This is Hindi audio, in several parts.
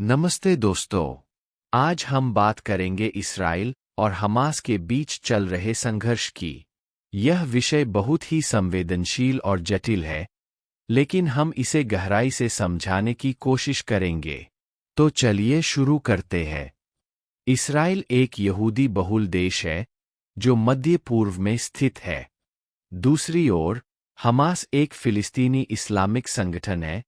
नमस्ते दोस्तों। आज हम बात करेंगे इस्राइल और हमास के बीच चल रहे संघर्ष की। यह विषय बहुत ही संवेदनशील और जटिल है, लेकिन हम इसे गहराई से समझाने की कोशिश करेंगे। तो चलिए शुरू करते हैं। इस्राइल एक यहूदी बहुल देश है जो मध्य पूर्व में स्थित है। दूसरी ओर हमास एक फिलिस्तीनी इस्लामिक संगठन है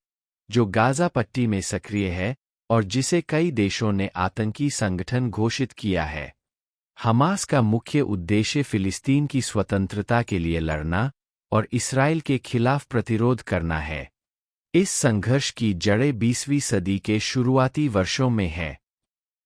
जो गाज़ा पट्टी में सक्रिय है और जिसे कई देशों ने आतंकी संगठन घोषित किया है। हमास का मुख्य उद्देश्य फिलिस्तीन की स्वतंत्रता के लिए लड़ना और इस्राइल के खिलाफ प्रतिरोध करना है। इस संघर्ष की जड़ें 20वीं सदी के शुरुआती वर्षों में हैं।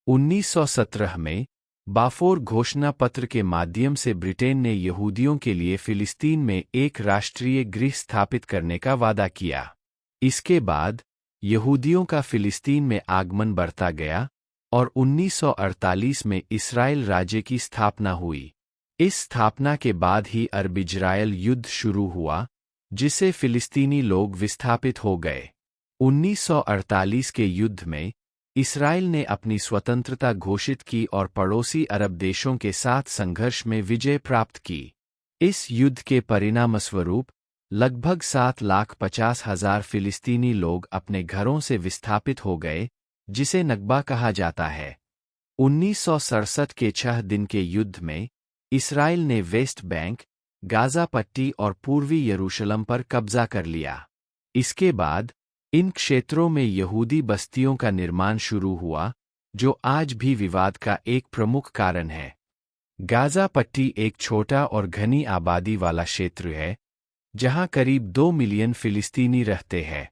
1917 में बाल्फोर घोषणा पत्र के माध्यम से ब्रिटेन ने यहूदियों के लिए फिलिस्तीन में एक राष्ट्रीय गृह स्थापित करने का वादा किया। इसके बाद यहूदियों का फिलिस्तीन में आगमन बढ़ता गया और 1948 में इस्राइल राज्य की स्थापना हुई। इस स्थापना के बाद ही अरब-इजरायल युद्ध शुरू हुआ, जिससे फिलिस्तीनी लोग विस्थापित हो गए। 1948 के युद्ध में इस्राइल ने अपनी स्वतंत्रता घोषित की और पड़ोसी अरब देशों के साथ संघर्ष में विजय प्राप्त की। इस युद्ध के परिणामस्वरूप लगभग 7,50,000 फिलिस्तीनी लोग अपने घरों से विस्थापित हो गए, जिसे नकबा कहा जाता है। 1967 के 6 दिन के युद्ध में इस्राइल ने वेस्ट बैंक, गाज़ा पट्टी और पूर्वी यरूशलेम पर कब्जा कर लिया। इसके बाद इन क्षेत्रों में यहूदी बस्तियों का निर्माण शुरू हुआ, जो आज भी विवाद का एक प्रमुख कारण है। गाज़ा पट्टी एक छोटा और घनी आबादी वाला क्षेत्र है, जहां करीब 2 मिलियन फिलिस्तीनी रहते हैं।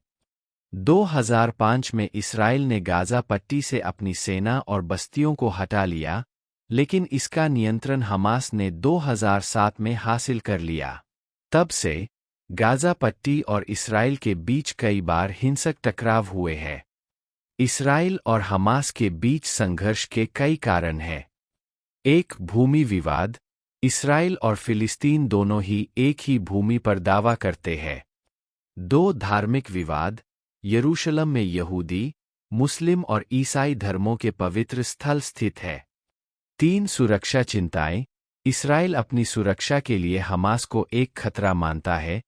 2005 में इस्राइल ने गाज़ा पट्टी से अपनी सेना और बस्तियों को हटा लिया, लेकिन इसका नियंत्रण हमास ने 2007 में हासिल कर लिया। तब से गाज़ा पट्टी और इस्राइल के बीच कई बार हिंसक टकराव हुए हैं। इस्राइल और हमास के बीच संघर्ष के कई कारण हैं। एक, भूमि विवाद। इस्राइल और फिलिस्तीन दोनों ही एक ही भूमि पर दावा करते हैं। 2, धार्मिक विवाद। यरूशलेम में यहूदी, मुस्लिम और ईसाई धर्मों के पवित्र स्थल स्थित है। 3, सुरक्षा चिंताएं। इस्राइल अपनी सुरक्षा के लिए हमास को एक खतरा मानता है,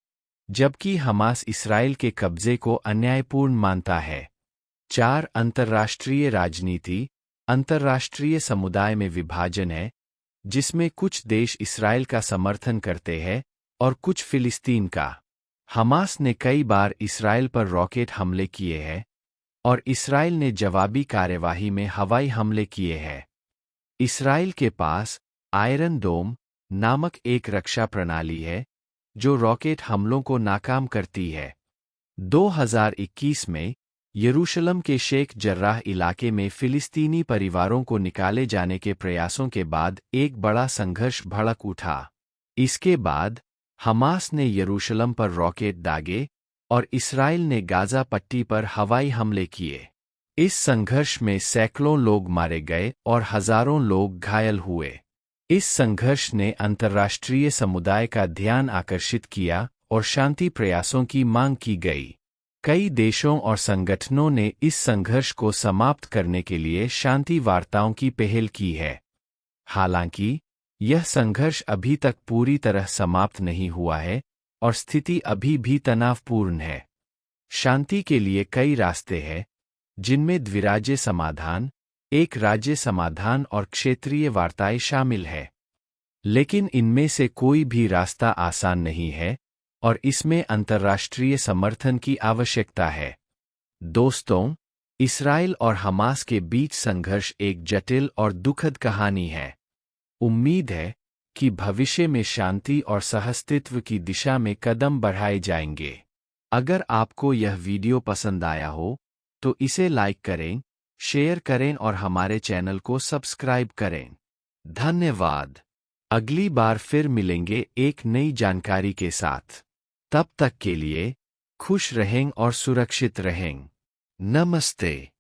जबकि हमास इस्राइल के कब्जे को अन्यायपूर्ण मानता है। 4, अंतर्राष्ट्रीय राजनीति। अंतर्राष्ट्रीय समुदाय में विभाजन है, जिसमें कुछ देश इस्राइल का समर्थन करते हैं और कुछ फिलिस्तीन का। हमास ने कई बार इस्राइल पर रॉकेट हमले किए हैं और इस्राइल ने जवाबी कार्यवाही में हवाई हमले किए हैं। इस्राइल के पास आयरन डोम नामक एक रक्षा प्रणाली है, जो रॉकेट हमलों को नाकाम करती है। 2021 में यरूशलेम के शेख जर्राह इलाके में फिलिस्तीनी परिवारों को निकाले जाने के प्रयासों के बाद एक बड़ा संघर्ष भड़क उठा। इसके बाद हमास ने यरूशलेम पर रॉकेट दागे और इस्राइल ने गाज़ा पट्टी पर हवाई हमले किए। इस संघर्ष में सैकड़ों लोग मारे गए और हजारों लोग घायल हुए। इस संघर्ष ने अंतर्राष्ट्रीय समुदाय का ध्यान आकर्षित किया और शांति प्रयासों की मांग की गई। कई देशों और संगठनों ने इस संघर्ष को समाप्त करने के लिए शांति वार्ताओं की पहल की है। हालांकि यह संघर्ष अभी तक पूरी तरह समाप्त नहीं हुआ है और स्थिति अभी भी तनावपूर्ण है। शांति के लिए कई रास्ते हैं, जिनमें द्विराज्य समाधान, एक राज्य समाधान और क्षेत्रीय वार्ताएं शामिल है। लेकिन इनमें से कोई भी रास्ता आसान नहीं है और इसमें अंतर्राष्ट्रीय समर्थन की आवश्यकता है। दोस्तों, इस्राइल और हमास के बीच संघर्ष एक जटिल और दुखद कहानी है। उम्मीद है कि भविष्य में शांति और सहअस्तित्व की दिशा में कदम बढ़ाए जाएंगे। अगर आपको यह वीडियो पसंद आया हो, तो इसे लाइक करें, शेयर करें और हमारे चैनल को सब्सक्राइब करें। धन्यवाद। अगली बार फिर मिलेंगे एक नई जानकारी के साथ। तब तक के लिए खुश रहें और सुरक्षित रहें। नमस्ते।